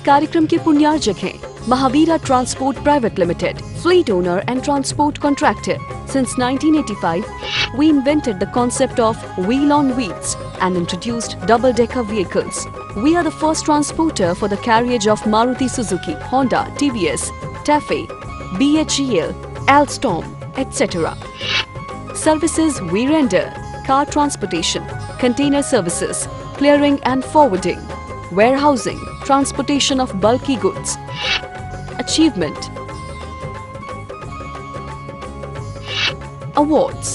कार्यक्रम के पुण्यार्जक हैं Mahavira Transport Private Limited, fleet owner and transport contractor. Since 1985, we invented the concept of wheel on wheels and introduced double-decker vehicles. We are the first transporter for the carriage of Maruti Suzuki, Honda, TVS, TAFE, BHEL, Alstom, etc. Services we render: car transportation, container services, clearing and forwarding, warehousing, transportation of bulky goods. Achievement. Awards.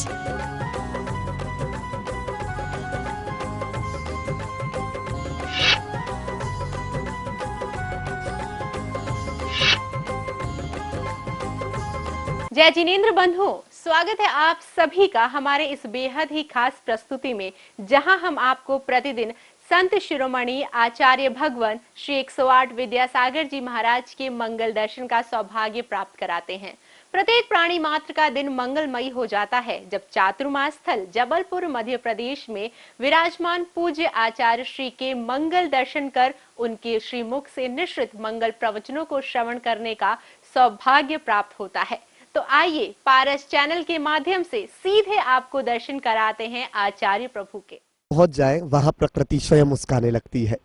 जय जिनेंद्र बंधु, स्वागत है आप सभी का हमारे इस बेहद ही खास प्रस्तुति में, जहां हम आपको प्रतिदिन संत शिरोमणि आचार्य भगवान श्री 108 विद्यासागर जी महाराज के मंगल दर्शन का सौभाग्य प्राप्त कराते हैं। प्रत्येक प्राणी मात्र का दिन मंगलमयी हो जाता है जब चातुर्मास स्थल जबलपुर मध्य प्रदेश में विराजमान पूज्य आचार्य श्री के मंगल दर्शन कर उनके श्रीमुख से निश्चित मंगल प्रवचनों को श्रवण करने का सौभाग्य प्राप्त होता है। तो आइए पारस चैनल के माध्यम से सीधे आपको दर्शन कराते हैं आचार्य प्रभु के। पहुंच जाए वहां प्रकृति स्वयं मुस्काने लगती है।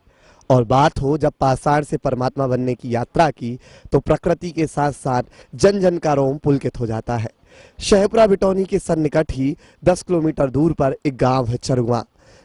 और बात हो जब पाषाण से परमात्मा बनने की यात्रा की, तो प्रकृति के साथ साथ जन जन का रोम पुलकित हो जाता है। शहपुरा बिटौनी के सन्निकट ही 10 किलोमीटर दूर पर एक गांव है चरुआ,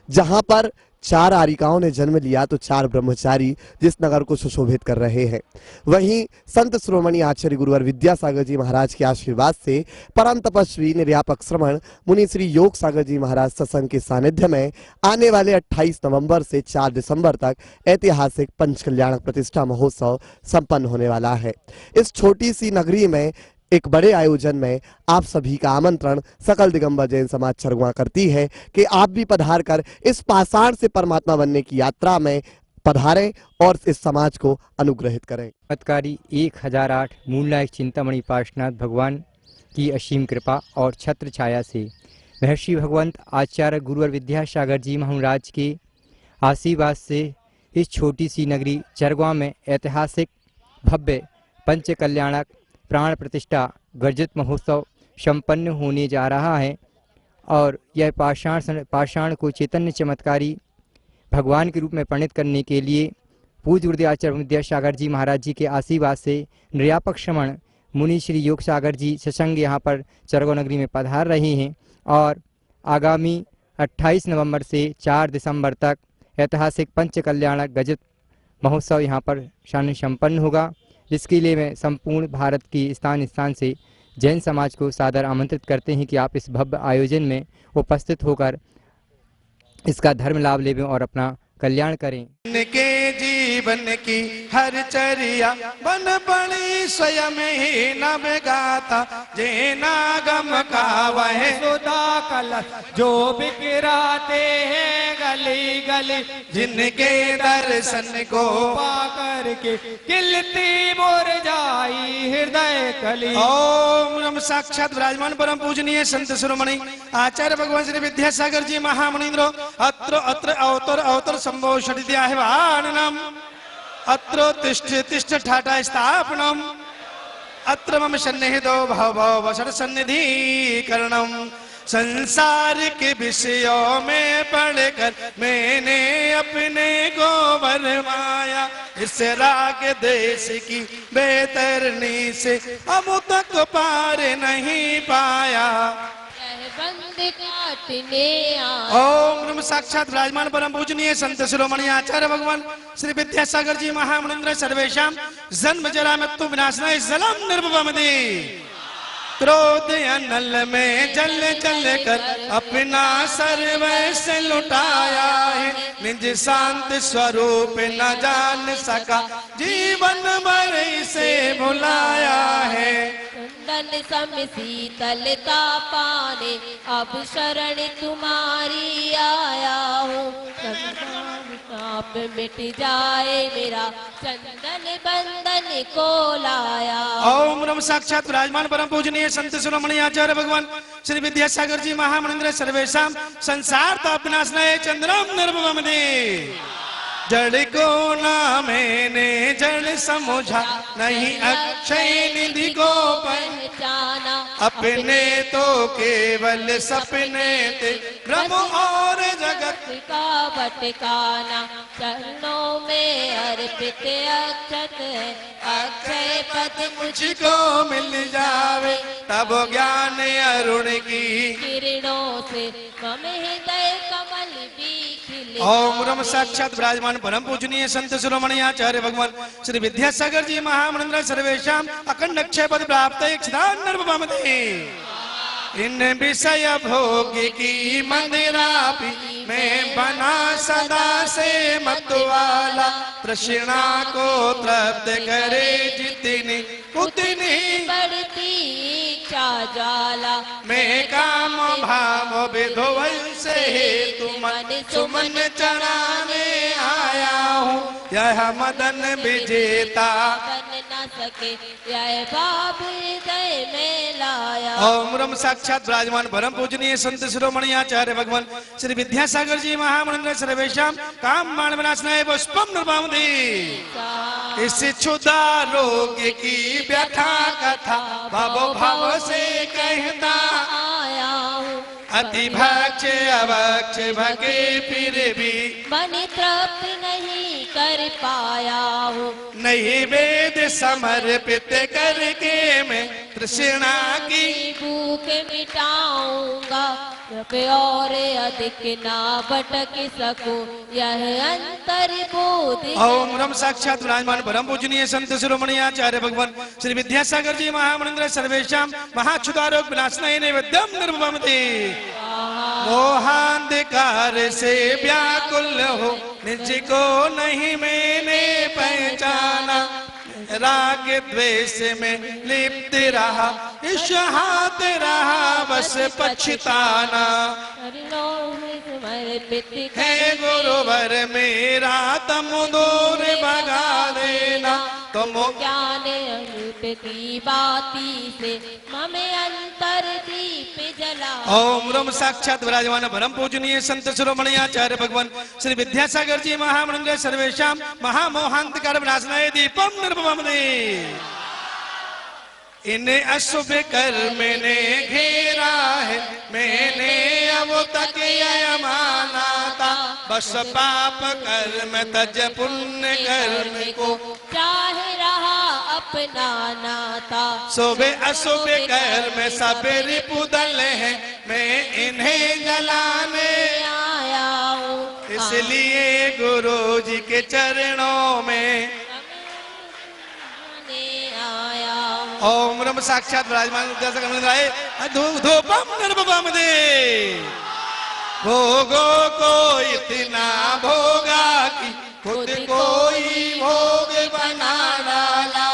जहां पर 4 आरिकाओं ने जन्म लिया तो 4 ब्रह्मचारी जिस नगर को सुशोभित कर रहे हैं। वहीं संत श्रोमणी आचार्य गुरुवर विद्यासागर जी महाराज के आशीर्वाद से परम तपस्वी निर्यापक श्रमण मुनि श्री योग सागर जी महाराज सत्संग के सानिध्य में आने वाले 28 नवंबर से 4 दिसंबर तक ऐतिहासिक पंचकल्याणक प्रतिष्ठा महोत्सव संपन्न होने वाला है। इस छोटी सी नगरी में एक बड़े आयोजन में आप सभी का आमंत्रण सकल दिगंबर जैन समाज चरुआ करती है कि आप भी पधार कर इस पाषाण से परमात्मा बनने की यात्रा में पधारें और इस समाज को अनुग्रहित करें। चमत्कारी 1008 मूलनायक चिंतामणि पार्श्वनाथ भगवान की असीम कृपा और छत्र छाया से महर्षि भगवंत आचार्य गुरुवर विद्यासागर जी महाराज के आशीर्वाद से इस छोटी सी नगरी चरगुआ में ऐतिहासिक भव्य पंचकल्याणक प्राण प्रतिष्ठा गर्जित महोत्सव संपन्न होने जा रहा है। और यह पाषाण को चैतन्य चमत्कारी भगवान के रूप में परिणित करने के लिए पूज्य गुरुदेव आचार्य विद्यासागर जी महाराज जी के आशीर्वाद से निर्यापक श्रमण मुनि श्री योग सागर जी सत्संग यहाँ पर चरगो नगरी में पधार रहे हैं। और आगामी 28 नवंबर से 4 दिसंबर तक ऐतिहासिक पंचकल्याणक गजित महोत्सव यहाँ पर संपन्न होगा, जिसके लिए मैं संपूर्ण भारत की स्थान से जैन समाज को सादर आमंत्रित करते हैं कि आप इस भव्य आयोजन में उपस्थित होकर इसका धर्म लाभ लें और अपना कल्याण करें। के जीवन की हर चर्या बन पड़ी स्वयं ही नव गाता, जेना गम का वह सुधा कलश जो बिखराते हैं गली गली, जिनके दर्शन को पाकर के खिलती मुरझाई हृदय कली। ओम नमः साक्षात विराजमान परम पूजनीय संत शिरोमणि आचार्य भगवान श्री विद्यासागर जी महामुनीन्द्रो अत्र अत्र अवतर अवतर संभव षडित्या वाणनम अत्रो तिष्ठ तिष्ठ ठाटा स्थापनम अत्र मम सन्निहितो भव भव वसर सन्निधिकरणम। संसार के विषयों में पढ़कर मैंने अपने को भरमाया, इस राग देश की बेतरनी से अब तक पार नहीं पाया। ओम नमः साक्षात विराजमान परम पूजनीय संत शिरोमणि आचार्य भगवान श्री विद्यासागर जी महामुनीन्द्र सर्वेषां जन्म जरा मृत्यु विनाशनाय जलम निर्भवमदि। क्रोध अनल में जल जल कर अपना सर्वस्व लुटाया है, निज शांत स्वरूप न जान सका जीवन भर से भुलाया है। कुंदन सम शीतलता पाने अब शरण तुम्हारी आया हूँ, आप मिट जाए मेरा चंदन बंधन को लाया। ओम नमः साक्षात विराजमान परम पूजनीय संत शिरोमणि आचार्य भगवान श्री विद्यासागर जी महामुनीन्द्र सर्वेषां संसार ताप विनाशनाय चंद्रम निर्भवमदि। जड़ को ना मैंने जड़ समझा, नहीं अक्षय निधि को पहचाना। अपने तो केवल सपने थे, ब्रह्म और जगत का भटकाना। चरणों में अर्पित अक्षत है, अक्षय पद मुझको मिल जावे, तब ज्ञान अरुण की किरणों से मम हृदय कमल भी खिल ओम ब्रह्म साक्षात विराजमान परम पूजनीय संत शिरोमणि आचार्य भगवान श्री विद्यासागर जी महामंत्र सर्वेशाम अखंड अक्षय पद प्राप्त इन विषय भोग की मंदिरा मैं बना सदा से मतवाला, तृष्णा को तृप्त करे जितनी उतनी बढ़ती इच्छा ज्वाला। मैं काम भाव विधोवल से तुमन सुमन चढ़ाने आया हूँ, यह मदन विजेता बन न सके यह भाव हृदय में लाया। ओम ब्रह्म साक्षात विराजमान परम पूजनीय संत शिरोमणि आचार्य भगवान श्री विद्यासागर जी महामंत्र सर्वेशाम काम मान विनाशनाय पुष्पम नृपामदे। इस क्षुधा रोग की व्यथा कथा भव भव से कहता आया हूँ, अति भक्ष अभक्ष भगे फिर भी मन तृप्त नहीं कर पाया हूँ। नहीं वेद समर्पित करके मैं तृष्णा की भूख मिटाऊंगा, और अधिक ना भटक सकूं यह अंतर बोध। ओम ब्रह्म साक्षात विराजमान परम पूजनीय संत शिरोमणि आचार्य भगवान श्री विद्यासागर जी महामंत्र सर्वेशाम महाक्षुदारोग विनाशनाय नैवेद्यम निर्ममते। मोहांधकार से व्याकुल हो निज को नहीं मैंने पहचाना, राग द्वेष में लिप्त रहा इस हाथ रहा बस पछताना। समर्पित है गुरुवर मेरा तम दूर भगा देना, तुम ज्ञान अमृत की बाती से ममे अंतर दीप जला। ओम ब्रह्म साक्षात विराजमान परम पूजनीय संत शिरोमणि आचार्य भगवान श्री विद्यासागर जी महामंत्र सर्वेशाम महामोहांतकार विनाशनाय दीपम निर्ममते। इन्हें अशुभ कर्म ने घेरा है, मैंने अब तक यह माना था, बस पाप कर्म तज पुण्य कर्म को चाहे रहा अपना नाता। सुबह अशुभ कर्म सब रिपुदल है, मैं इन्हें जलाने आया हूँ, इसलिए गुरु जी के चरणों में आया हूँ। ओम ब्रह्म साक्षात विराजमान धूपम निर्ममते। भोगो को इतना भोगा कि खुद कोई भोग बना डाला,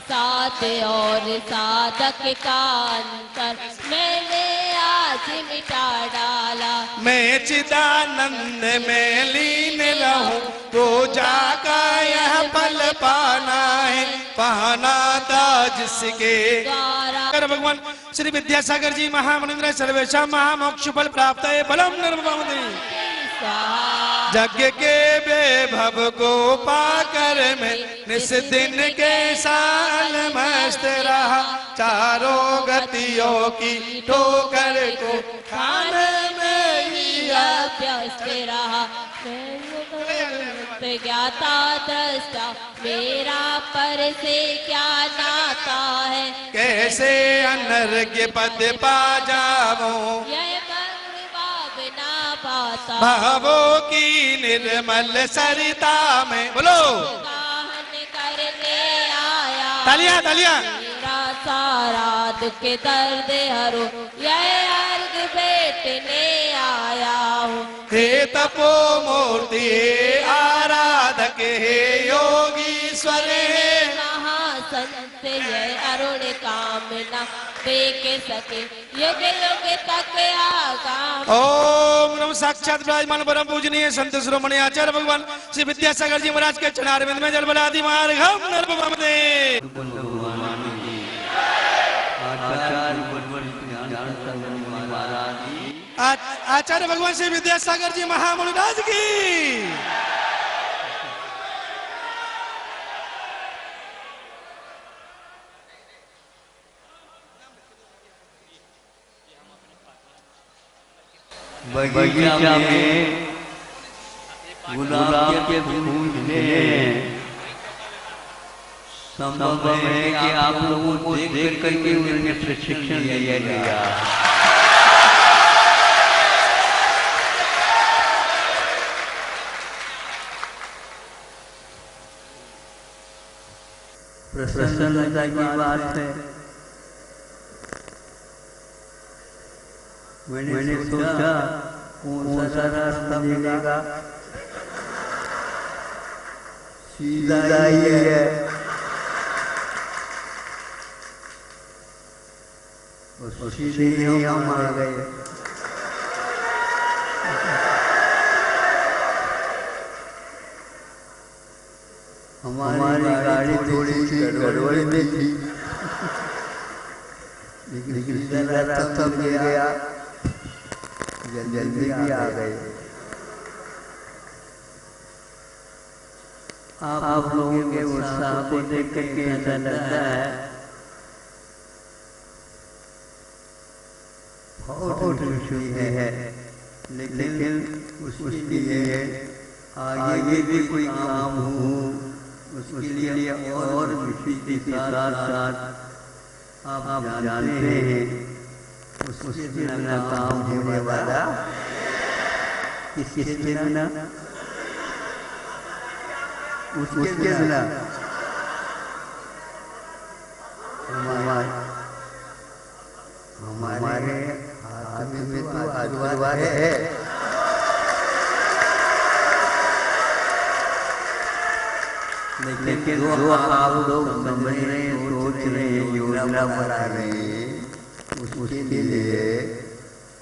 साथ और साधक का अंतर मैंने आज मिटा डाला। मैं चिदानंद में लीन रहूं, पूजा का यह फल पाना है, पाना था जिसके द्वारा कर भगवान श्री विद्यासागर जी महामंत्र सर्वेशा महामोक्ष फल प्राप्त है बलम निर्ममते। यज्ञ के बेभव को पाकर मैं निस दिन के साल मस्त रहा, चारों गतियों की ठोकर को खाने में ही व्यस्त रहा। ज्ञाता दृष्टा मेरा पर से क्या नाता है, कैसे अनर्घ्य पद पा जाऊं, यह भावना पाता। भावों की निर्मल सरिता में बोलो गाहन करने आया, तालियां तालियां। मेरा सारा दुख दर्द हरो, यह अर्घ बेटने आया हूँ। हे तपो मूर्ति हे आराधक हे योगीश्वर हे महासंत यह अरुण कामना देख सके युग युग तक आगाम। ओम नमः साक्षात विराजमान परम पूजनीय संत शिरोमणि आचार्य भगवान श्री विद्यासागर जी महाराज के चरणारविंद में जल बलादि मार्गम निर्ममते। आचार्य भगवान श्री विद्यासागर जी महामणिराज की बगीचा में गुलाब के फूल खिले हैं। संभव है कि आप लोगों को देख करके उन्होंने प्रशिक्षण लिया गया। प्रसन्नता की बात है। मैंने सोचा कौन सा रास्ता मिलेगा, सीधा ही है। और सीधे ही हम आ गए। हमारी गाड़ी थोड़ी सी गड़बड़ में थी, लेकिन सीधा रास्ता मिल गया, जल्दी भी आ गए। आप लोगों के उत्साह को देख करके ऐसा लगता है बहुत खुशी है, लेकिन उसके लिए आगे भी कोई काम हो, उसके लिए और खुशी के साथ साथ आप जानते हैं उसके बिना काम होने वाला किसके बिना, उसके बिना हमारे हाथ में तो आशीर्वाद है। लेकिन जो आप लोग समझ रहे हैं, सोच रहे हैं, योजना बना रहे हैं, उसके लिए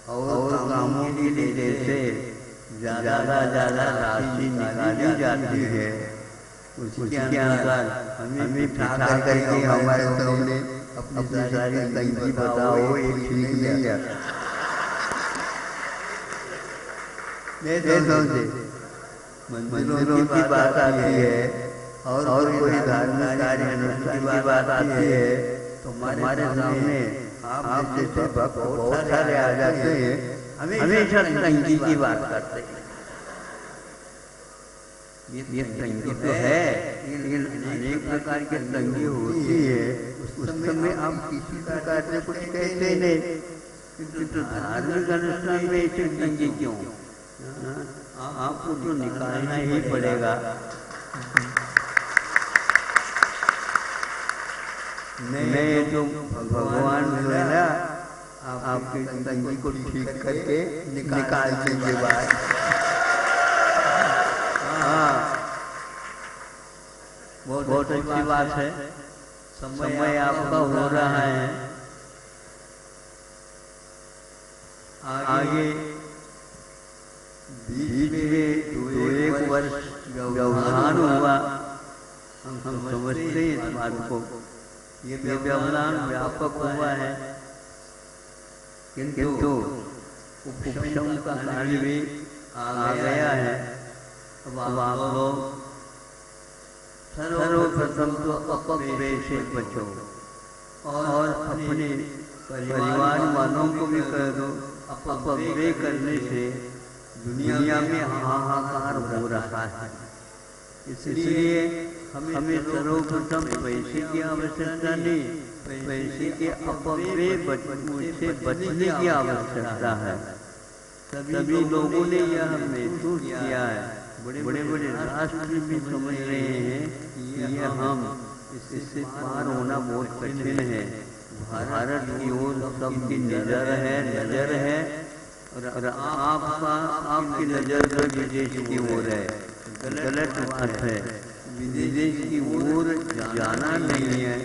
और कामों के लिए से ज़्यादा राशि निकाली जाती है। उसके अनुसार हमें बिठा करके हमारे सामने अपनी सारी तंगी बताओ, ये ठीक नहीं है। समझे, मंदिरों की बात आती है और कोई धार्मिक कार्य अनुष्ठान की बात आती है, तो हमारे सामने आप जैसे भक्त बहुत सारे आ जाते हैं, हमेशा तंगी की बात करते हैं। ये तंगी तो है, लेकिन अनेक प्रकार की तंगी होती है। उस समय आप किसी प्रकार से कुछ कहते नहीं, किंतु धार्मिक अनुष्ठान में ऐसी तंगी क्यों? आपको तो निकालना ही पड़ेगा। नहीं तो भगवान जो है ना, आपकी तंगी को ठीक करके निकाल देंगे बाहर। हाँ, बहुत अच्छी बात है। समय आपका हो रहा है, आगे बीच में 2-1 वर्ष व्यवधान हुआ, हम समझते हैं इस बात को। ये व्यवधान व्यापक हुआ है, किंतु उपशम का काल भी आ गया है। अब आप लोग सर्वप्रथम तो अपव्यय से बचो और अपने परिवार वालों को भी कह दो, अपव्यय करने से दुनिया में हाहाकार हो रहा है। इसलिए हमें सर्वप्रथम पैसे की आवश्यकता नहीं, पैसे के अपव्यय से बचने की आवश्यकता है। सभी लोगों ने यह महसूस किया है, बड़े बड़े राष्ट्र भी समझ रहे हैं कि यह हम इससे पार होना बहुत कठिन है। भारत की ओर सबकी नजर है और आपकी नजर जो विदेश की ओर है, गलत बात है। विदेश की ओर जाना नहीं है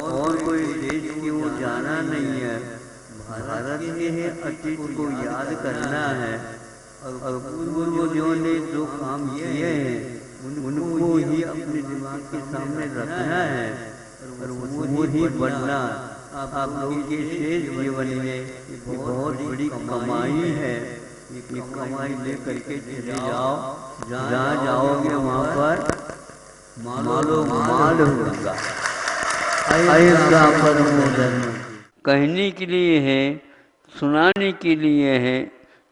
और कोई देश की ओर जाना नहीं है। भारत के अतीत को याद करना है और पूर्वजों ने जो काम किए हैं उनको ही अपने दिमाग के सामने रखना है और वो ही बनना आप लोगों के शेष जीवन में बहुत बड़ी कमाई है। ये कमाई लेकर के चले जाओ, जहाँ जाओगे वहाँ पर मालो माल होगा। कहने के लिए है, सुनाने के लिए है,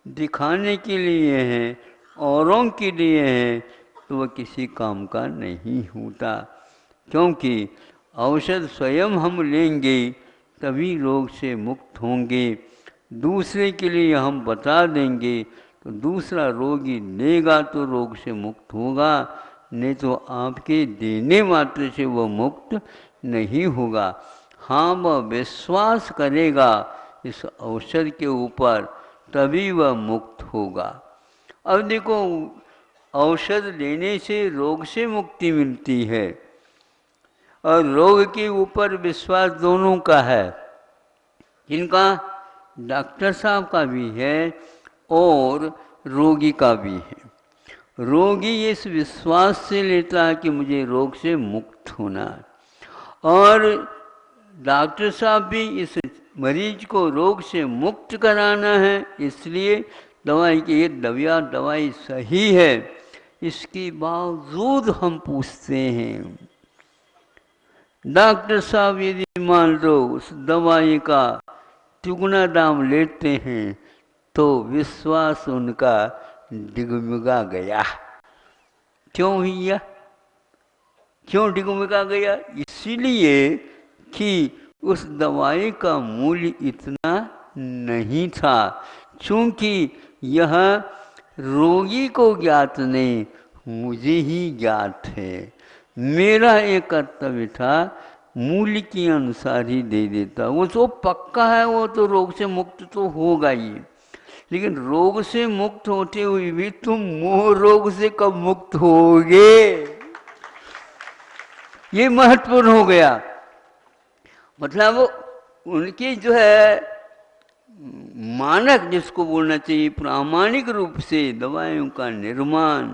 दिखाने के लिए हैं, औरों के लिए हैं, तो वह किसी काम का नहीं होता। क्योंकि औषध स्वयं हम लेंगे तभी रोग से मुक्त होंगे। दूसरे के लिए हम बता देंगे तो दूसरा रोगी लेगा तो रोग से मुक्त होगा, नहीं तो आपके देने मात्र से वह मुक्त नहीं होगा। हाँ, वह विश्वास करेगा इस औषध के ऊपर, तभी वह मुक्त होगा। अब देखो, औषध लेने से रोग से मुक्ति मिलती है और रोग के ऊपर विश्वास दोनों का है। इनका डॉक्टर साहब का भी है और रोगी का भी है। रोगी इस विश्वास से लेता है कि मुझे रोग से मुक्त होना है, और डॉक्टर साहब भी इस मरीज को रोग से मुक्त कराना है, इसलिए दवाई की ये दवाई सही है, इसके बावजूद हम पूछते हैं। डॉक्टर साहब यदि मान लो उस दवाई का दुगना दाम लेते हैं तो विश्वास उनका डिगमिगा गया। क्यों भैया, क्यों डिगमिगा गया? इसीलिए कि उस दवाई का मूल्य इतना नहीं था। चूंकि यह रोगी को ज्ञात नहीं, मुझे ही ज्ञात है। मेरा एक कर्तव्य था मूल्य के अनुसार ही दे देता। वो तो पक्का है, वो तो रोग से मुक्त तो होगा ही, लेकिन रोग से मुक्त होते हुए भी तुम मोह रोग से कब मुक्त होगे, ये महत्वपूर्ण हो गया। मतलब उनकी जो है मानक, जिसको बोलना चाहिए प्रामाणिक रूप से दवाइयों का निर्माण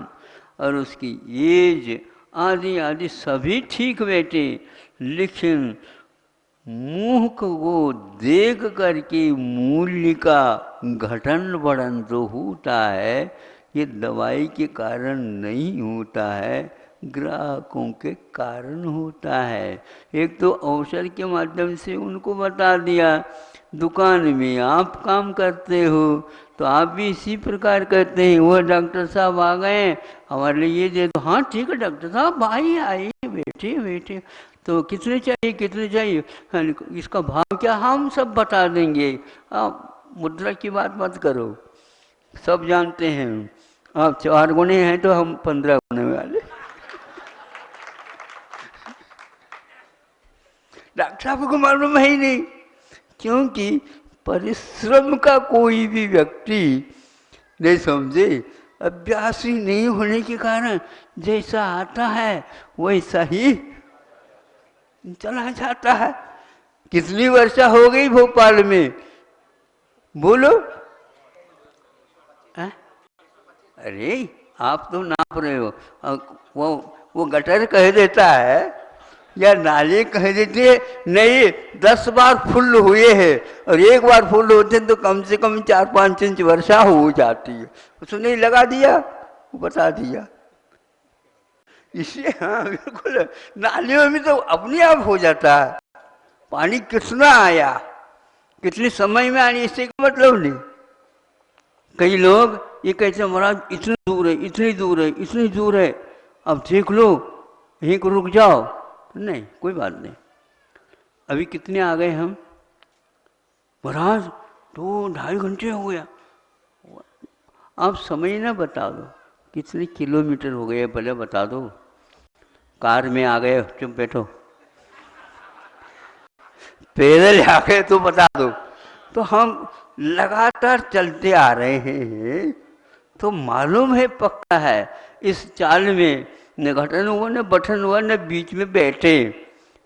और उसकी एज आदि आदि सभी ठीक बैठे, लेकिन मुंह को देख करके मूल्य का घटन बढ़न जो होता है, ये दवाई के कारण नहीं होता है, ग्राहकों के कारण होता है। एक तो औषध के माध्यम से उनको बता दिया, दुकान में आप काम करते हो तो आप भी इसी प्रकार करते हैं। वह डॉक्टर साहब आ गए, हमारे लिए ये दे दो, हाँ ठीक है डॉक्टर साहब आइए आइए, बैठे बैठे, तो कितने चाहिए कितने चाहिए, इसका भाव क्या, हम सब बता देंगे, आप मुद्रा की बात मत करो, सब जानते हैं। आप 4 गुने हैं तो हम 15 गुने वाले। डॉक्टर साहब को मालूम है ही नहीं, क्योंकि परिश्रम का कोई भी व्यक्ति नहीं समझे, अभ्यासी नहीं होने के कारण जैसा आता है वैसा ही चला जाता है। कितनी वर्षा हो गई भोपाल में, बोलो? अरे आप तो नाप रहे हो, वो गटर कह देता है या नाले कह देते नहीं, 10 बार फुल हुए हैं और एक बार फुल होते तो कम से कम 4-5 इंच वर्षा हो जाती है। उसने लगा दिया, वो बता दिया। इसलिए हाँ बिल्कुल, नालियों में तो अपने आप हो जाता है। पानी कितना आया, कितने समय में आनी, इससे का मतलब नहीं। कई लोग ये कहते हैं महाराज इतनी दूर है, इतनी दूर है, इतनी दूर है, अब देख लो यहीं को रुक जाओ। नहीं, कोई बात नहीं। अभी कितने आ गए हम? महाराज 2-2.5 घंटे हो गया। आप समय ना बता दो कितने किलोमीटर हो गए, भले बता दो। कार में आ गए, चुप बैठो। पैदल आ गए तो बता दो। तो हम लगातार चलते आ रहे हैं तो मालूम है, पक्का है, इस चाल में न घटन हुआ न बठन हुआ, न बीच में बैठे।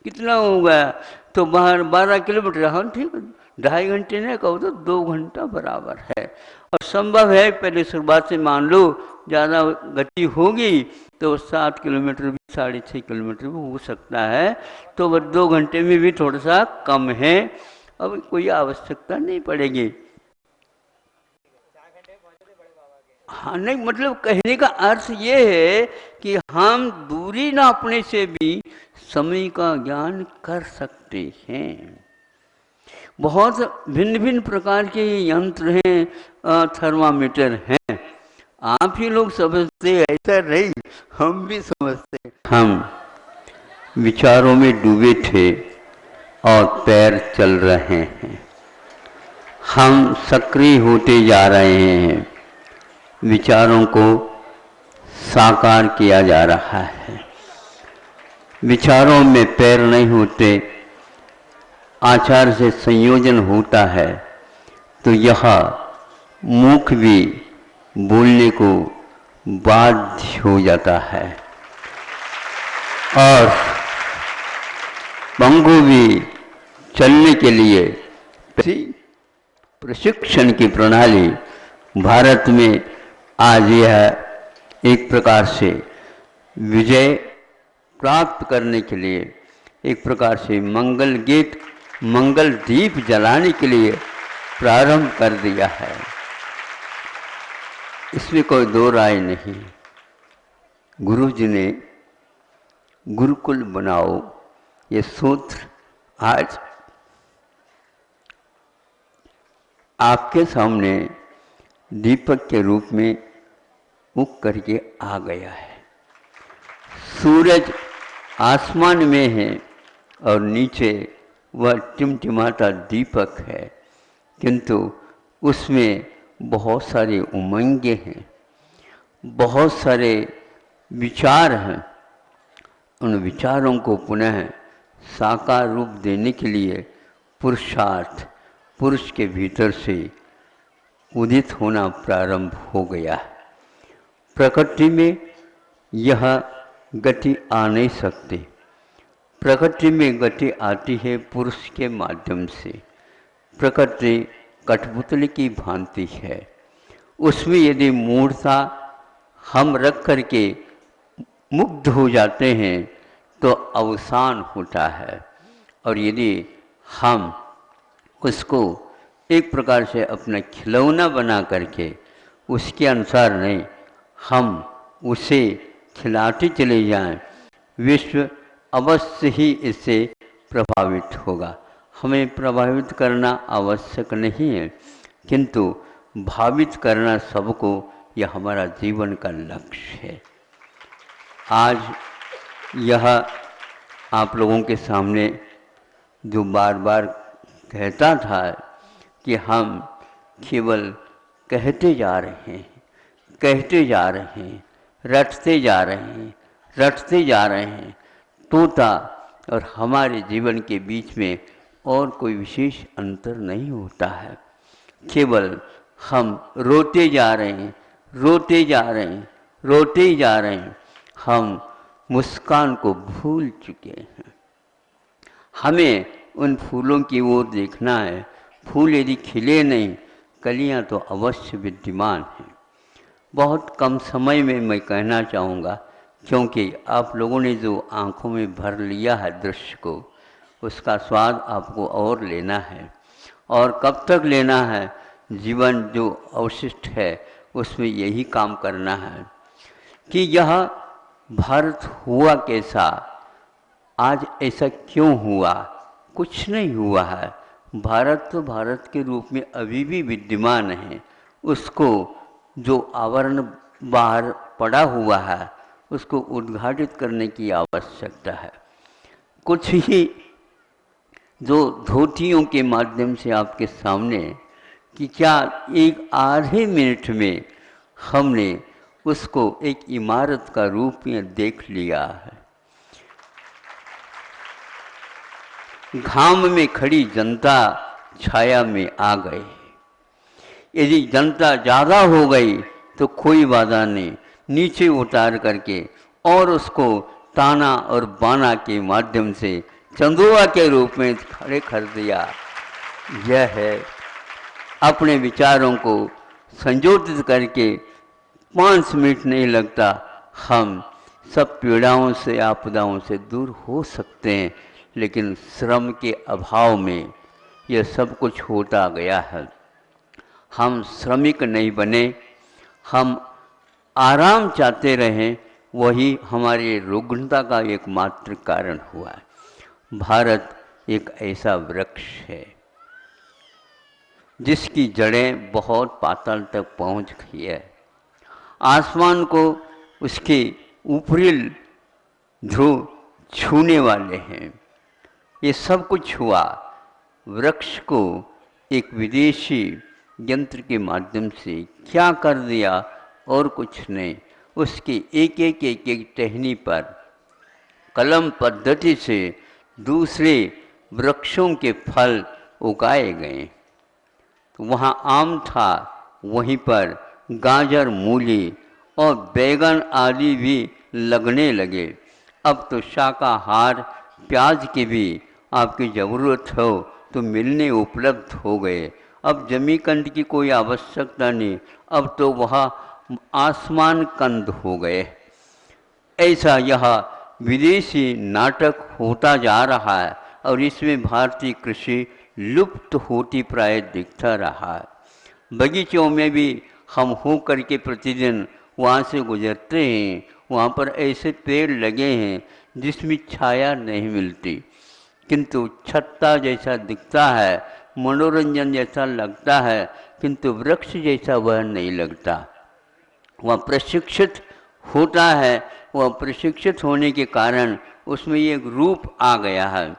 कितना हो गया? तो 12 किलोमीटर। हाँ ठीक है, 2.5 घंटे नहीं कहो तो 2 घंटा बराबर है। और संभव है पहले शुरुआत से मान लो ज़्यादा गति होगी तो 7 किलोमीटर भी 6.5 किलोमीटर भी हो सकता है, तो वह 2 घंटे में भी थोड़ा सा कम है, अब कोई आवश्यकता नहीं पड़ेगी। हाँ नहीं, मतलब कहने का अर्थ ये है कि हम दूरी नापने से भी समय का ज्ञान कर सकते हैं। बहुत भिन्न भिन्न प्रकार के यंत्र हैं, थर्मामीटर हैं। आप ही लोग समझते, ऐसा नहीं, हम भी समझते। हम विचारों में डूबे थे और पैर चल रहे हैं। हम सक्रिय होते जा रहे हैं, विचारों को साकार किया जा रहा है। विचारों में पैर नहीं होते, आचार से संयोजन होता है, तो यह मुख भी बोलने को बाध्य हो जाता है और पंगु भी चलने के लिए प्रशिक्षण की प्रणाली भारत में आज यह एक प्रकार से विजय प्राप्त करने के लिए, एक प्रकार से मंगल गीत, मंगल दीप जलाने के लिए प्रारंभ कर दिया है। इसमें कोई दो राय नहीं। गुरु जी ने गुरुकुल बनाओ ये सूत्र आज आपके सामने दीपक के रूप में उग करके आ गया है। सूरज आसमान में है और नीचे वह टिमटिमाता दीपक है, किंतु उसमें बहुत सारे उमंगे हैं, बहुत सारे विचार हैं। उन विचारों को पुनः साकार रूप देने के लिए पुरुषार्थ पुरुष के भीतर से उदित होना प्रारंभ हो गया है। प्रकृति में यह गति आ नहीं सकती। प्रकृति में गति आती है पुरुष के माध्यम से। प्रकृति कठपुतली की भांति है, उसमें यदि मूर्ता हम रख करके मुग्ध हो जाते हैं तो अवसान होता है, और यदि हम उसको एक प्रकार से अपना खिलौना बना करके उसके अनुसार नहीं, हम उसे खिलाते चले जाएं, विश्व अवश्य ही इससे प्रभावित होगा। हमें प्रभावित करना आवश्यक नहीं है, किंतु भावित करना सबको, यह हमारा जीवन का लक्ष्य है। आज यह आप लोगों के सामने जो बार बार कहता था कि हम केवल कहते जा रहे हैं, कहते जा रहे हैं, रटते जा रहे हैं, रटते जा रहे हैं, तोता और हमारे जीवन के बीच में और कोई विशेष अंतर नहीं होता है। केवल हम रोते जा रहे हैं, रोते जा रहे हैं, रोते ही जा रहे हैं। हम मुस्कान को भूल चुके हैं। हमें उन फूलों की ओर देखना है। फूल यदि खिले नहीं, कलियां तो अवश्य विद्यमान हैं। बहुत कम समय में मैं कहना चाहूँगा, क्योंकि आप लोगों ने जो आँखों में भर लिया है दृश्य को, उसका स्वाद आपको और लेना है। और कब तक लेना है? जीवन जो अवशिष्ट है उसमें यही काम करना है कि यह भारत हुआ कैसा, आज ऐसा क्यों हुआ? कुछ नहीं हुआ है। भारत तो भारत के रूप में अभी भी विद्यमान है। उसको जो आवरण बाहर पड़ा हुआ है उसको उद्घाटित करने की आवश्यकता है। कुछ ही जो धोतियों के माध्यम से आपके सामने कि क्या एक आधे मिनट में हमने उसको एक इमारत का रूप में देख लिया है। घाम में खड़ी जनता छाया में आ गई। यदि जनता ज़्यादा हो गई तो कोई बाधा नहीं, नीचे उतार करके और उसको ताना और बाना के माध्यम से चंदुआ के रूप में खड़े कर दिया। यह है अपने विचारों को संयोजित करके 5 मिनट नहीं लगता, हम सब पीड़ाओं से आपदाओं से दूर हो सकते हैं। लेकिन श्रम के अभाव में यह सब कुछ होता गया है। हम श्रमिक नहीं बने, हम आराम चाहते रहें, वही हमारे रुग्णता का एकमात्र कारण हुआ है। भारत एक ऐसा वृक्ष है जिसकी जड़ें बहुत पाताल तक पहुंच गई है। आसमान को उसके ऊपरी ध्रुव छूने वाले हैं। ये सब कुछ हुआ वृक्ष को एक विदेशी यंत्र के माध्यम से क्या कर दिया, और कुछ नहीं, उसके एक एक टहनी पर कलम पद्धति से दूसरे वृक्षों के फल उगाए गए। तो वहाँ आम था, वहीं पर गाजर, मूली और बैगन आदि भी लगने लगे। अब तो शाकाहार प्याज की भी आपकी ज़रूरत हो तो मिलने उपलब्ध हो गए। अब जमीकंद की कोई आवश्यकता नहीं, अब तो वह आसमान कंद हो गए। ऐसा यह विदेशी नाटक होता जा रहा है और इसमें भारतीय कृषि लुप्त होती प्राय दिखता रहा है। बगीचों में भी हम हो करके प्रतिदिन वहाँ से गुजरते हैं, वहाँ पर ऐसे पेड़ लगे हैं जिसमें छाया नहीं मिलती, किंतु छत्ता जैसा दिखता है, मनोरंजन जैसा लगता है, किंतु वृक्ष जैसा वह नहीं लगता। वह प्रशिक्षित होता है, वह प्रशिक्षित होने के कारण उसमें एक रूप आ गया है,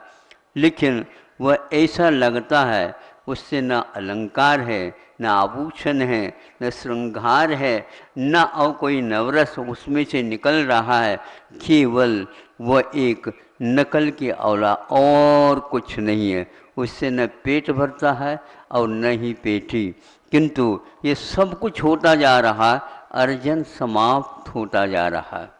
लेकिन वह ऐसा लगता है उससे न अलंकार है, न आभूषण है, न श्रृंगार है, न और कोई नवरस उसमें से निकल रहा है, केवल वह एक नकल की औला और कुछ नहीं है। उससे न पेट भरता है और न ही पेटी, किंतु ये सब कुछ होता जा रहा, अर्जन समाप्त होता जा रहा है।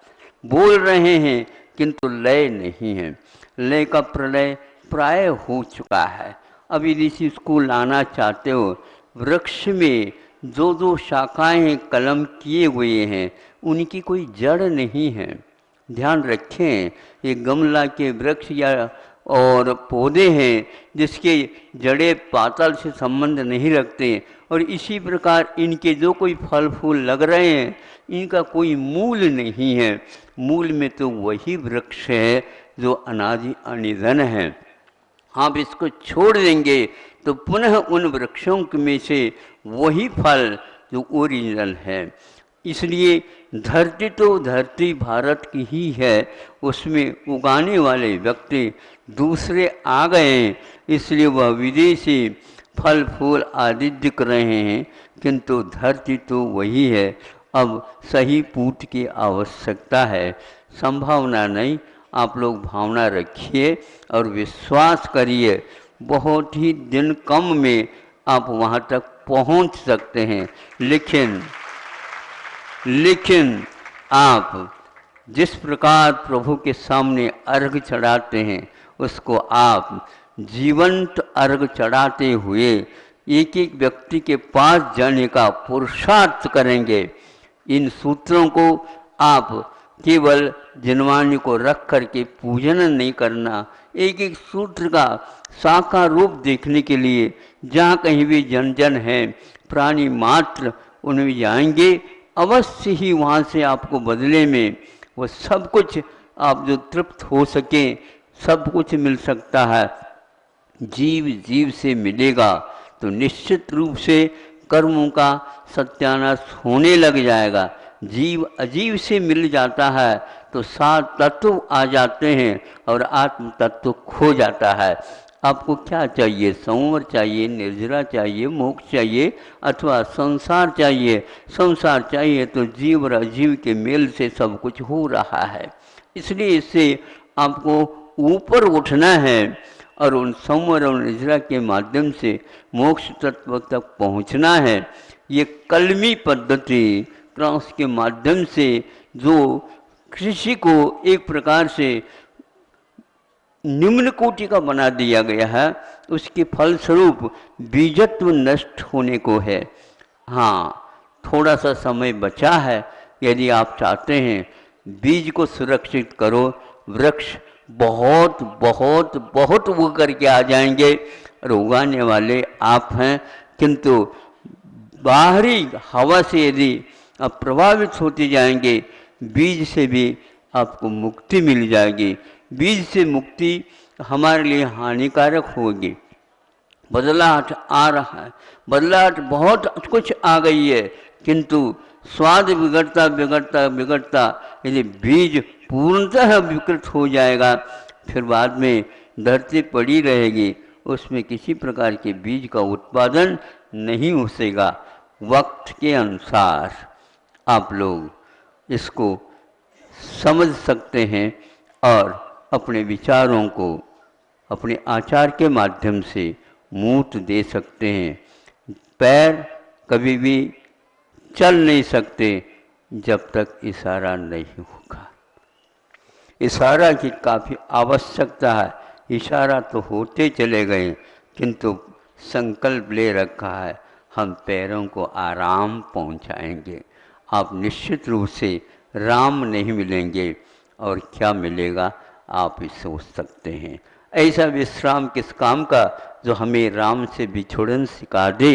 बोल रहे हैं किंतु लय नहीं है, लय का प्रलय प्राय हो चुका है। अब यदि इसको लाना चाहते हो, वृक्ष में जो जो शाखाएं कलम किए हुए हैं उनकी कोई जड़ नहीं है। ध्यान रखें, ये गमला के वृक्ष या और पौधे हैं जिसके जड़ें पाताल से संबंध नहीं रखते, और इसी प्रकार इनके जो कोई फल फूल लग रहे हैं इनका कोई मूल नहीं है। मूल में तो वही वृक्ष है जो अनादि अनिधन है। आप इसको छोड़ देंगे तो पुनः उन वृक्षों में से वही फल जो ओरिजिनल है। इसलिए धरती तो धरती भारत की ही है, उसमें उगाने वाले व्यक्ति दूसरे आ गए, इसलिए वह विदेशी फल फूल आदि दिख रहे हैं, किंतु धरती तो वही है। अब सही पूत की आवश्यकता है, संभावना नहीं। आप लोग भावना रखिए और विश्वास करिए, बहुत ही दिन कम में आप वहाँ तक पहुँच सकते हैं। लेकिन आप जिस प्रकार प्रभु के सामने अर्घ चढ़ाते हैं उसको आप जीवंत अर्घ चढ़ाते हुए एक एक व्यक्ति के पास जाने का पुरुषार्थ करेंगे। इन सूत्रों को आप केवल जिनवानी को रख करके पूजन नहीं करना, एक एक सूत्र का साकार रूप देखने के लिए जहाँ कहीं भी जन जन है, प्राणी मात्र उनमें जाएंगे, अवश्य ही वहाँ से आपको बदले में वो सब कुछ आप जो तृप्त हो सके सब कुछ मिल सकता है। जीव जीव से मिलेगा तो निश्चित रूप से कर्मों का सत्यानाश होने लग जाएगा। जीव अजीव से मिल जाता है तो सात तत्व आ जाते हैं और आत्म तत्व खो जाता है। आपको क्या चाहिए? संवर चाहिए, निर्जरा चाहिए, मोक्ष चाहिए, अथवा संसार चाहिए? संसार चाहिए तो जीव और अजीव के मेल से सब कुछ हो रहा है। इसलिए इससे आपको ऊपर उठना है और उन संवर और निर्जरा के माध्यम से मोक्ष तत्व तक पहुंचना है। ये कलमी पद्धति क्रॉस के माध्यम से जो कृषि को एक प्रकार से निम्न कोटि का बना दिया गया है, उसके फलस्वरूप बीजत्व नष्ट होने को है। हाँ, थोड़ा सा समय बचा है, यदि आप चाहते हैं बीज को सुरक्षित करो, वृक्ष बहुत बहुत बहुत उग करके आ जाएंगे और उगाने वाले आप हैं। किंतु बाहरी हवा से यदि आप प्रभावित होते जाएंगे, बीज से भी आपको मुक्ति मिल जाएगी। बीज से मुक्ति हमारे लिए हानिकारक होगी। बदलाहट आ रहा है, बदलाहट बहुत कुछ आ गई है, किंतु स्वाद बिगड़ता बिगड़ता बिगड़ता यदि बीज पूर्णतः विकृत हो जाएगा, फिर बाद में धरती पड़ी रहेगी, उसमें किसी प्रकार के बीज का उत्पादन नहीं हो सकेगा। वक्त के अनुसार आप लोग इसको समझ सकते हैं और अपने विचारों को अपने आचार के माध्यम से मूर्त दे सकते हैं। पैर कभी भी चल नहीं सकते जब तक इशारा नहीं होगा। इशारा की काफ़ी आवश्यकता है। इशारा तो होते चले गए, किंतु संकल्प ले रखा है हम पैरों को आराम पहुंचाएंगे। आप निश्चित रूप से राम नहीं मिलेंगे, और क्या मिलेगा आप ही सोच सकते हैं। ऐसा विश्राम किस काम का जो हमें राम से बिछोड़न सिखा दे।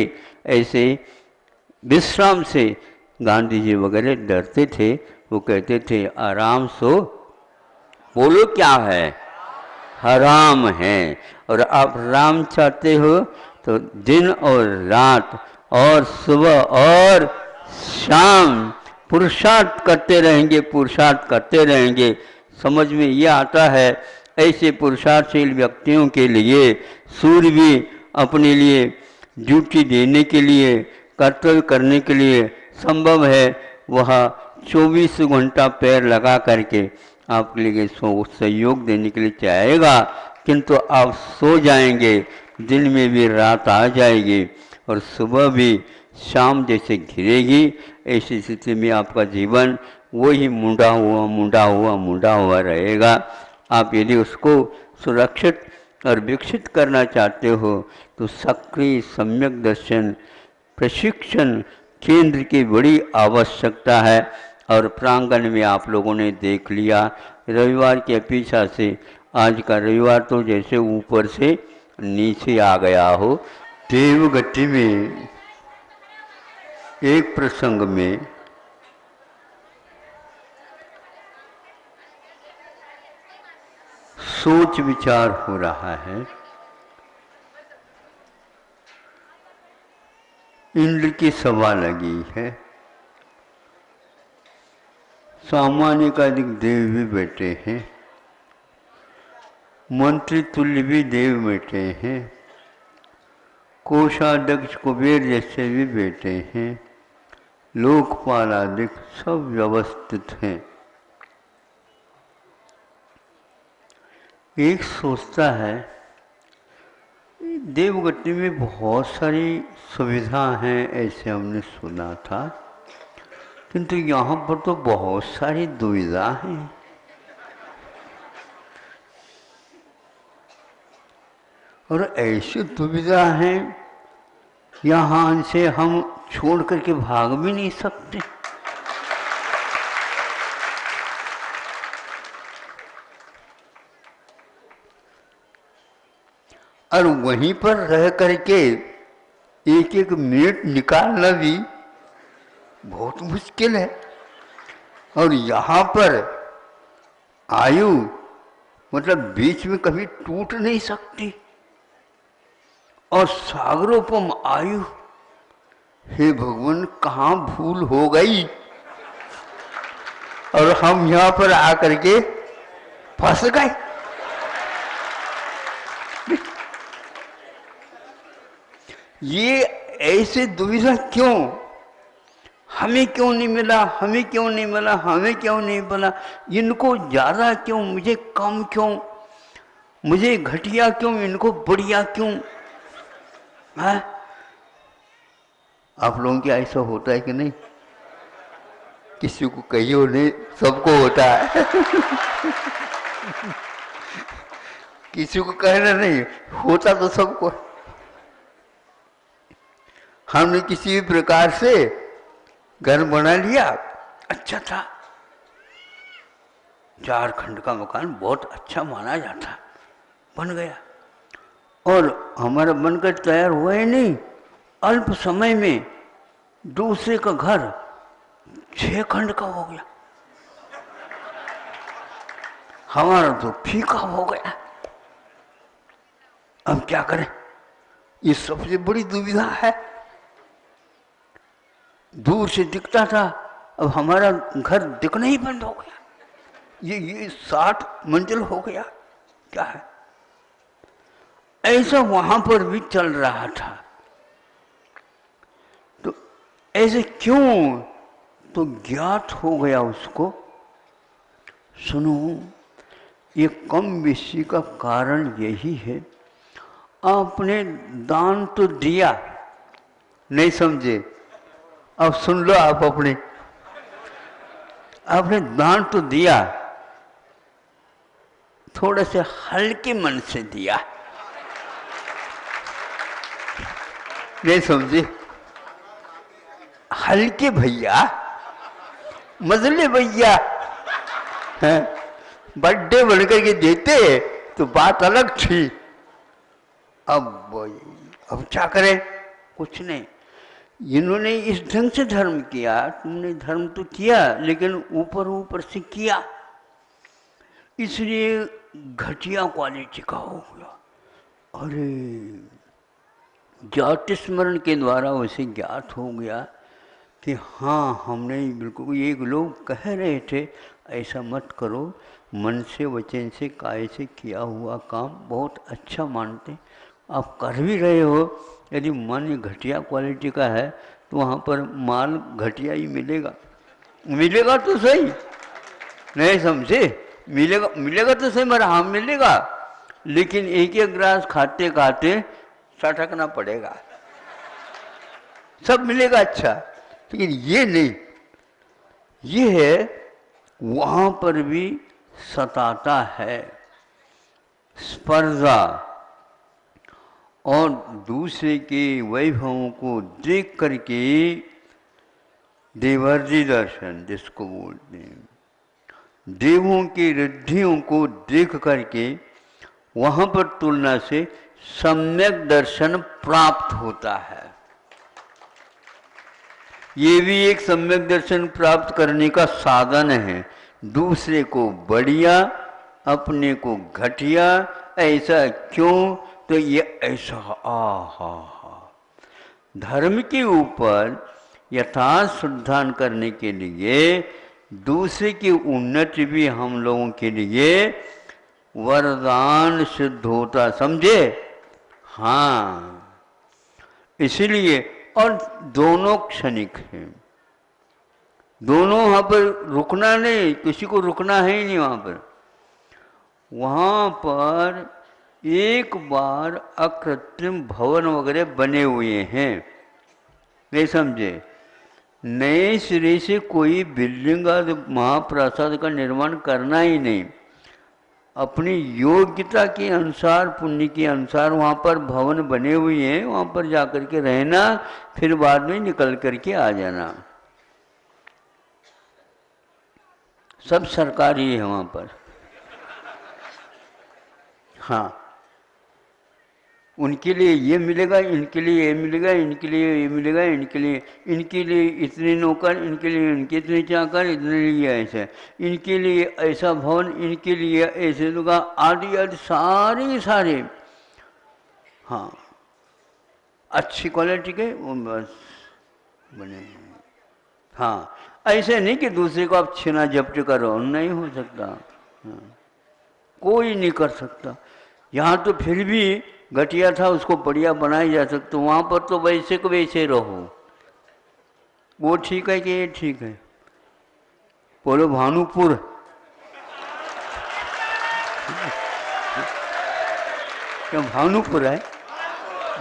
ऐसे विश्राम से गांधी जी वगैरह डरते थे, वो कहते थे आराम सो, बोलो क्या है, हराम है। और आप राम चाहते हो तो दिन और रात और सुबह और शाम पुरुषार्थ करते रहेंगे, पुरुषार्थ करते रहेंगे। समझ में ये आता है ऐसे पुरुषार्थशील व्यक्तियों के लिए सूर्य भी अपने लिए ड्यूटी देने के लिए, कर्तव्य करने के लिए संभव है वह 24 घंटा पैर लगा करके आपके लिए सहयोग देने के लिए चाहेगा, किंतु आप सो जाएंगे, दिन में भी रात आ जाएगी और सुबह भी शाम जैसे घिरेगी। ऐसी स्थिति में आपका जीवन वही मुंडा हुआ रहेगा। आप यदि उसको सुरक्षित और विकसित करना चाहते हो तो सक्रिय सम्यक दर्शन प्रशिक्षण केंद्र की बड़ी आवश्यकता है। और प्रांगण में आप लोगों ने देख लिया, रविवार की अपेक्षा से आज का रविवार तो जैसे ऊपर से नीचे आ गया हो। देवगति में एक प्रसंग में सोच विचार हो रहा है। इंद्र की सभा लगी है, सामान्य का अधिक देव भी बैठे हैं, मंत्री तुल्य भी देव बैठे हैं, कोषाध्यक्ष कुबेर जैसे भी बैठे हैं, लोकपाल आदि सब व्यवस्थित हैं। एक सोचता है देवगति में बहुत सारी सुविधा हैं, ऐसे हमने सुना था, किंतु यहाँ पर तो बहुत सारी दुविधा हैं। और ऐसी दुविधा हैं यहाँ से हम छोड़ करके भाग भी नहीं सकते। और वहीं पर रह करके एक एक मिनट निकालना भी बहुत मुश्किल है। और यहाँ पर आयु मतलब बीच में कभी टूट नहीं सकती, और सागरोपम आयु, हे भगवान कहाँ भूल हो गई और हम यहाँ पर आकर के फंस गए। ये ऐसे दुविधा क्यों, हमें क्यों नहीं मिला, हमें क्यों नहीं मिला, हमें क्यों नहीं मिला, इनको ज़्यादा क्यों, मुझे कम क्यों, मुझे घटिया क्यों, इनको बढ़िया क्यों है? आप लोगों की ऐसा होता है कि नहीं? किसी को कहियो नहीं, सबको होता है। किसी को कहना नहीं, होता तो सबको। हमने किसी भी प्रकार से घर बना लिया, अच्छा था, 4 खंड का मकान बहुत अच्छा माना जाता, बन गया, और हमारा बनकर तैयार हुआ ही नहीं, अल्प समय में दूसरे का घर 6 खंड का हो गया, हमारा तो फीका हो गया। अब क्या करें? ये सबसे बड़ी दुविधा है। दूर से दिखता था, अब हमारा घर दिखना ही बंद हो गया। ये 60 मंजिल हो गया, क्या है? ऐसा वहां पर भी चल रहा था। तो ऐसे क्यों? तो ज्ञात हो गया उसको। सुनो, ये कम बेशी का कारण यही है, आपने दान तो दिया, नहीं समझे? अब सुन लो आप अपने, आपने दान तो दिया, थोड़े से हल्के मन से दिया, नहीं समझे? हल्के भैया, मजले भैया, बर्थडे बनकर के देते तो बात अलग थी। अब क्या करें? कुछ नहीं। इन्होंने इस ढंग से धर्म किया, तुमने धर्म तो किया लेकिन ऊपर ऊपर से किया, इसलिए घटिया क्वालिटी का हो गया। अरे जाति स्मरण के द्वारा उसे ज्ञात हो गया कि हाँ, हमने बिल्कुल, एक लोग कह रहे थे ऐसा मत करो, मन से वचन से काय से किया हुआ काम बहुत अच्छा मानते, आप कर भी रहे हो। यदि मन घटिया क्वालिटी का है तो वहाँ पर माल घटिया ही मिलेगा, मिलेगा तो सही, नहीं समझे? मिलेगा तो सही, मगर हाँ मिलेगा, लेकिन एक एक ग्रास खाते खाते सटकना पड़ेगा, सब मिलेगा अच्छा, लेकिन ये नहीं। ये है वहाँ पर भी सताता है स्पर्धा, और दूसरे के वैभवों को देख करके देवर्षि दर्शन जिसको बोलते हैं, देवों की रिद्धियों को देख करके वहाँ पर तुलना से सम्यक दर्शन प्राप्त होता है। ये भी एक सम्यक दर्शन प्राप्त करने का साधन है। दूसरे को बढ़िया, अपने को घटिया, ऐसा क्यों? तो ये ऐसा हा धर्म के ऊपर यथार्थ श्रद्धान करने के लिए, दूसरे की उन्नति भी हम लोगों के लिए वरदान सिद्ध होता, समझे? हाँ, इसलिए, और दोनों क्षणिक हैं, दोनों वहाँ पर रुकना नहीं, किसी को रुकना है ही नहीं। वहाँ पर एक बार अकृत्रिम भवन वगैरह बने हुए हैं, नहीं समझे? नए सिरे से कोई बिल्डिंग और महाप्रसाद का निर्माण करना ही नहीं, अपनी योग्यता के अनुसार, पुण्य के अनुसार वहाँ पर भवन बने हुए हैं, वहाँ पर जाकर के रहना, फिर बाद में निकल करके आ जाना, सब सरकारी है वहाँ पर। हाँ, उनके लिए ये मिलेगा, इनके लिए ये मिलेगा, इनके लिए ये मिलेगा, इनके लिए इतने नौकर, इनके लिए इनके इतने चाकर, इतने लिए ऐसा, इनके लिए ऐसा भवन, इनके लिए ऐसे दुकान, आदि आदि सारे। हाँ, अच्छी क्वालिटी के वो बस बने। हाँ, ऐसे नहीं कि दूसरे को आप छीना झपट करो, नहीं हो सकता। हाँ, कोई नहीं कर सकता। यहाँ तो फिर भी घटिया था, उसको बढ़िया बनाया जा सकता, वहाँ पर तो वैसे को वैसे रहो। वो ठीक है कि ये ठीक है? बोलो भानुपुर। क्या भानुपुर है?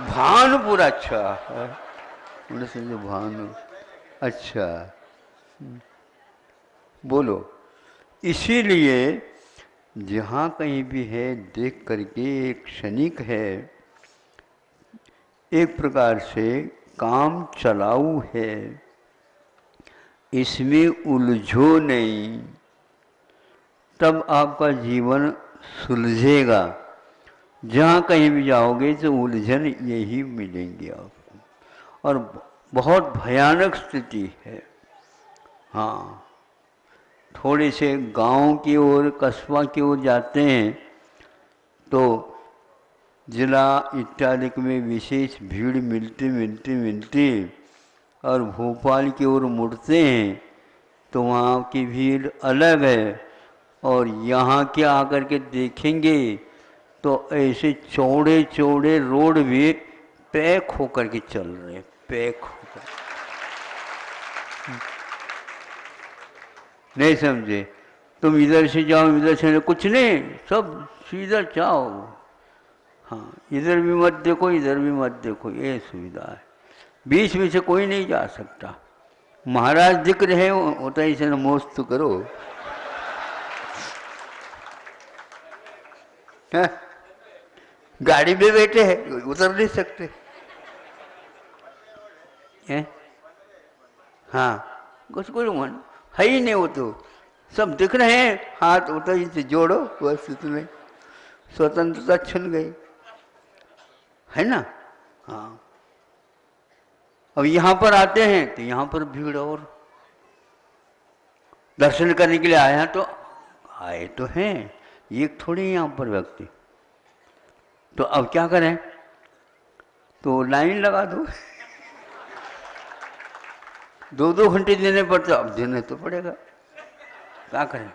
भानुपुर, अच्छा, समझो भानु, अच्छा, बोलो। इसीलिए जहाँ कहीं भी है देख करके एक क्षणिक है, एक प्रकार से काम चलाऊ है, इसमें उलझो नहीं, तब आपका जीवन सुलझेगा। जहाँ कहीं भी जाओगे तो उलझन यही मिलेंगी आपको, और बहुत भयानक स्थिति है। हाँ, थोड़े से गांव की ओर, कस्बा की ओर जाते हैं तो जिला इत्यादि में विशेष भीड़ मिलती और भोपाल की ओर मुड़ते हैं तो वहाँ की भीड़ अलग है, और यहाँ के आकर के देखेंगे तो ऐसे चौड़े चौड़े रोड भी पैक होकर के चल रहे, पैक होकर। नहीं समझे? तुम इधर से जाओ, इधर से कुछ नहीं, सब सीधा जाओ। हाँ, इधर भी मत देखो, इधर भी मत देखो, ये सुविधा है। बीच में से कोई नहीं जा सकता। महाराज दिख रहे हो, होता है इसे नमोस्त करो। है? गाड़ी में बैठे हैं, उतर नहीं सकते हैं? हाँ, कुछ मन है ही नहीं, वो तो सब दिख रहे हैं, हाथ उतर से जोड़ो, बस इतने स्वतंत्रता छिन गई, है ना? हाँ, अब यहाँ पर आते हैं तो यहाँ पर भीड़, और दर्शन करने के लिए आया तो आए तो हैं, एक थोड़ी यहाँ पर व्यक्ति। तो अब क्या करें? तो लाइन लगा दो। 2-2 घंटे देने पड़ते, अब देने तो पड़ेगा, क्या करें?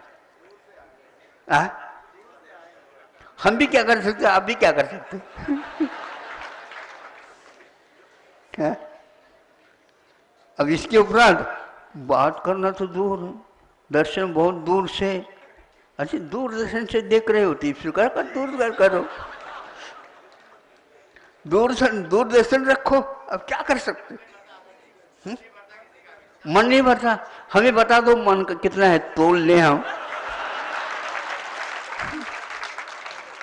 हम भी क्या कर सकते, आप भी क्या कर सकते? क्या? अब इसके उपरांत बात करना तो दूर है, दर्शन बहुत दूर से, अच्छा दूरदर्शन से देख रहे हो, टीप स्वीकार कर दूर करो, दूरदर्शन रखो, अब क्या कर सकते? मन नहीं भरता, हमें बता दो मन का कितना है, तोल ले हम,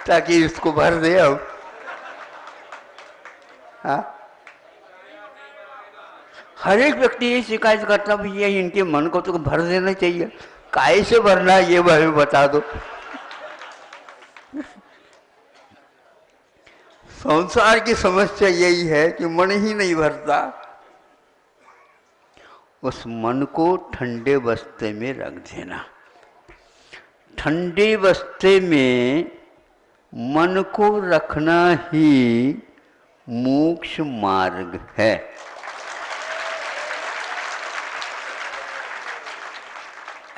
ताकि इसको भर दे अब। हाँ, हर एक व्यक्ति ये शिकायत करता, भैया इनके मन को तो भर देना चाहिए, काहे से भरना है ये हमें बता दो। संसार की समस्या यही है कि मन ही नहीं भरता। उस मन को ठंडे बस्ते में रख देना। ठंडे बस्ते में मन को रखना ही मोक्ष मार्ग है।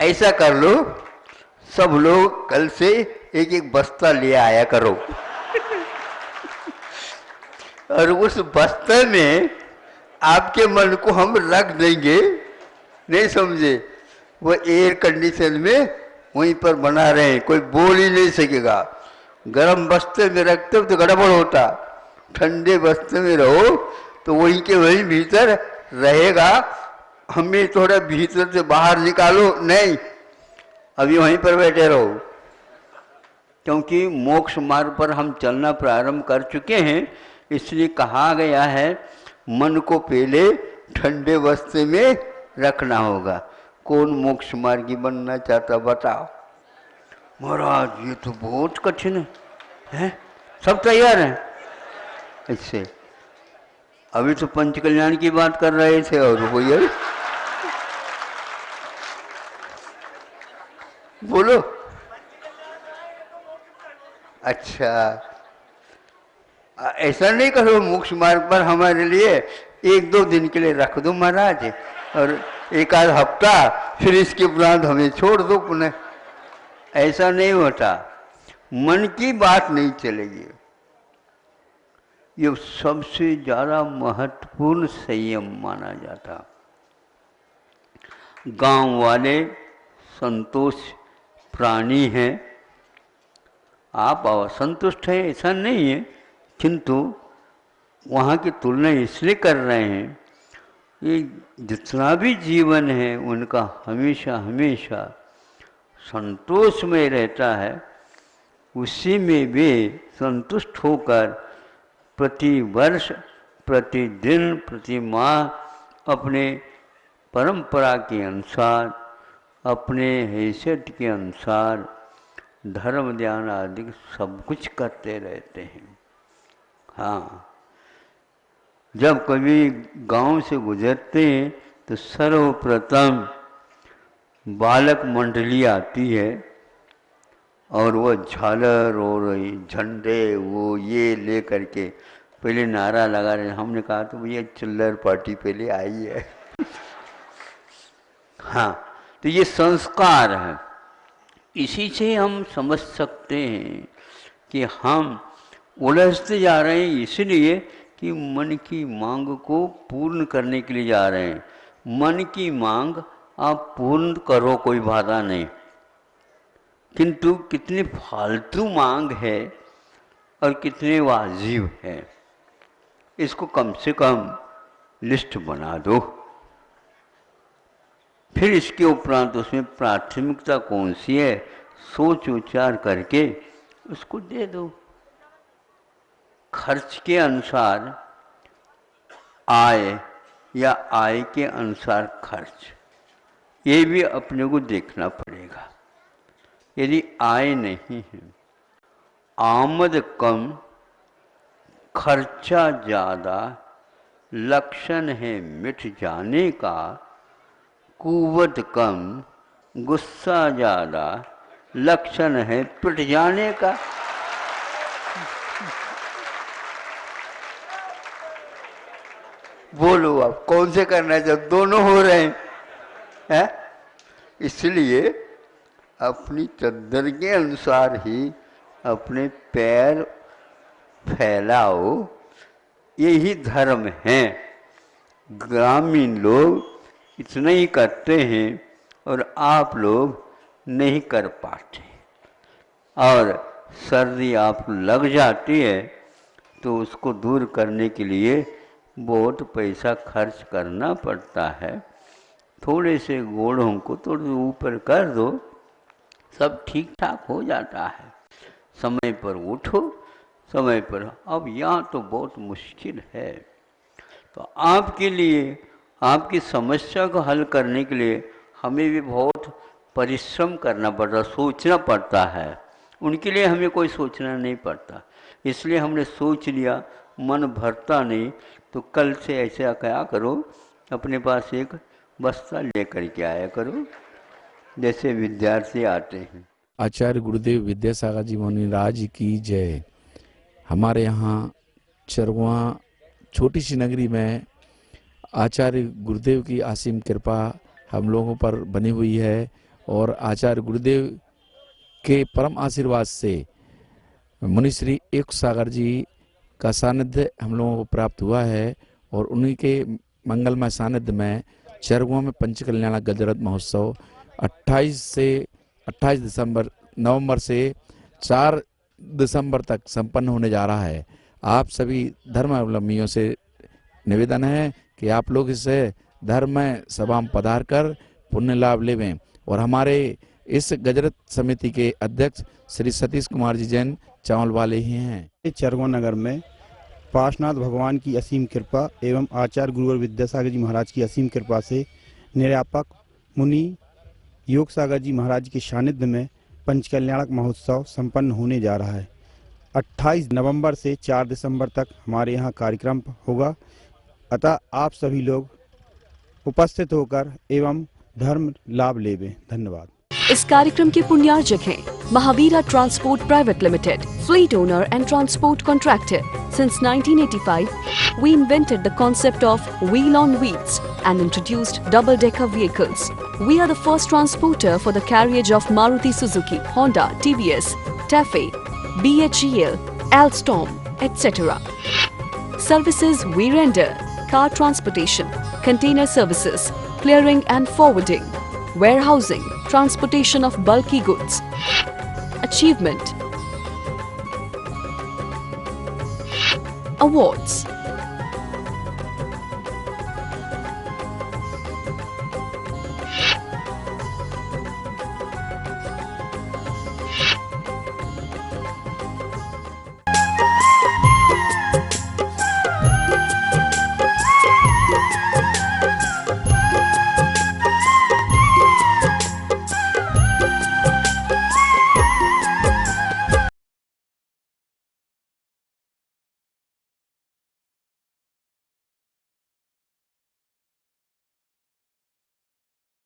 ऐसा कर लो, सब लोग कल से एक एक बस्ता ले आया करो और उस बस्ते में आपके मन को हम रख देंगे, नहीं समझे? वो एयर कंडीशन में वहीं पर बना रहे, कोई बोल ही नहीं सकेगा। गर्म बस्ते में रखते हो तो गड़बड़ होता, ठंडे बस्ते में रहो तो वहीं के वहीं भीतर रहेगा। हमें थोड़ा भीतर से बाहर निकालो, नहीं, अभी वहीं पर बैठे रहो, क्योंकि मोक्ष मार्ग पर हम चलना प्रारंभ कर चुके हैं। इसलिए कहा गया है मन को पहले ठंडे बस्ते में रखना होगा। कौन मोक्ष मार्गी बनना चाहता बताओ? महाराज ये तो बहुत कठिन है, सब तैयार हैं? ऐसे अभी तो पंच कल्याण की बात कर रहे थे और वो ये बोलो। अच्छा, ऐसा नहीं करो, मोक्ष मार्ग पर हमारे लिए 1-2 दिन के लिए रख दो महाराज, और 1 आध हफ्ता फिर इसके उपरांत हमें छोड़ दो पुनः। ऐसा नहीं होता, मन की बात नहीं चलेगी। ये सबसे ज्यादा महत्वपूर्ण संयम माना जाता। गांव वाले संतोष प्राणी हैं, आप असंतुष्ट हैं ऐसा नहीं है, किंतु वहाँ की तुलना इसलिए कर रहे हैं, ये जितना भी जीवन है उनका हमेशा हमेशा संतोष में रहता है, उसी में वे संतुष्ट होकर प्रति वर्ष, प्रतिदिन, प्रति माह अपने परंपरा के अनुसार, अपने हैसियत के अनुसार धर्म ध्यान आदि सब कुछ करते रहते हैं। हाँ, जब कभी गांव से गुजरते हैं तो सर्वप्रथम बालक मंडली आती है और वो झालर और झंडे वो ये ले करके पहले नारा लगा रहे। हमने कहा तो भैया चिल्लर पार्टी पहले आई है। हाँ, तो ये संस्कार है। इसी से हम समझ सकते हैं कि हम उलझते जा रहे हैं इसलिए कि मन की मांग को पूर्ण करने के लिए जा रहे हैं। मन की मांग आप पूर्ण करो, कोई बाधा नहीं, किंतु कितनी फालतू मांग है और कितने वाजिब है, इसको कम से कम लिस्ट बना दो। फिर इसके उपरांत उसमें प्राथमिकता कौन सी है सोच विचार करके उसको दे दो। खर्च के अनुसार आय या आय के अनुसार खर्च, ये भी अपने को देखना पड़ेगा। यदि आय नहीं है, आमद कम खर्चा ज़्यादा लक्षण है मिट जाने का, कुव्वत कम गुस्सा ज़्यादा लक्षण है पिट जाने का। बोलो आप कौन से करना है जब दोनों हो रहे हैं? इसलिए अपनी चद्दर के अनुसार ही अपने पैर फैलाओ, यही धर्म है। ग्रामीण लोग इतना ही करते हैं और आप लोग नहीं कर पाते, और सर्दी आप लग जाती है तो उसको दूर करने के लिए बहुत पैसा खर्च करना पड़ता है। थोड़े से गोड़ों को थोड़े ऊपर कर दो, सब ठीक ठाक हो जाता है। समय पर उठो, समय पर। अब यहाँ तो बहुत मुश्किल है, तो आपके लिए, आपकी समस्या को हल करने के लिए हमें भी बहुत परिश्रम करना पड़ता, सोचना पड़ता है। उनके लिए हमें कोई सोचना नहीं पड़ता, इसलिए हमने सोच लिया, मन भरता नहीं तो कल से ऐसा क्या करो, अपने पास एक बस्ता लेकर के आया करो, जैसे विद्यार्थी आते हैं। आचार्य गुरुदेव विद्यासागर जी महाराज की जय। हमारे यहाँ चरवा छोटी सी नगरी में आचार्य गुरुदेव की असीम कृपा हम लोगों पर बनी हुई है, और आचार्य गुरुदेव के परम आशीर्वाद से मुनिश्री एक सागर जी का सानिध्य हम लोगों को प्राप्त हुआ है, और उन्हीं के मंगलमय सानिध्य में चरगुआ में पंचकल्याण गजरत महोत्सव 28 नवंबर से 4 दिसंबर तक संपन्न होने जा रहा है। आप सभी धर्मावलंबियों से निवेदन है कि आप लोग इस धर्म सभा में पधार कर पुण्य लाभ लेवें। और हमारे इस गजरत समिति के अध्यक्ष श्री सतीश कुमार जी जैन चावल वाले ही हैं। चरगुआ नगर में पार्श्वनाथ भगवान की असीम कृपा एवं आचार्य गुरुवर विद्यासागर जी महाराज की असीम कृपा से निरापक मुनि योग सागर जी महाराज के सानिध्य में पंचकल्याणक महोत्सव संपन्न होने जा रहा है। 28 नवंबर से 4 दिसंबर तक हमारे यहाँ कार्यक्रम होगा, अतः आप सभी लोग उपस्थित होकर एवं धर्म लाभ लेवें। धन्यवाद। इस कार्यक्रम के पुण्यार्जक हैं Mahavira transport private limited, fleet owner and transport contractor. Since 1985, we invented the concept of wheel on wheels and introduced double-decker vehicles. We are the first transporter for the carriage of Maruti Suzuki, Honda, TVS, TAFE, BHEL, Alstom, etc. Services we render: car transportation, container services, clearing and forwarding, warehousing, transportation of bulky goods. Achievement. Awards.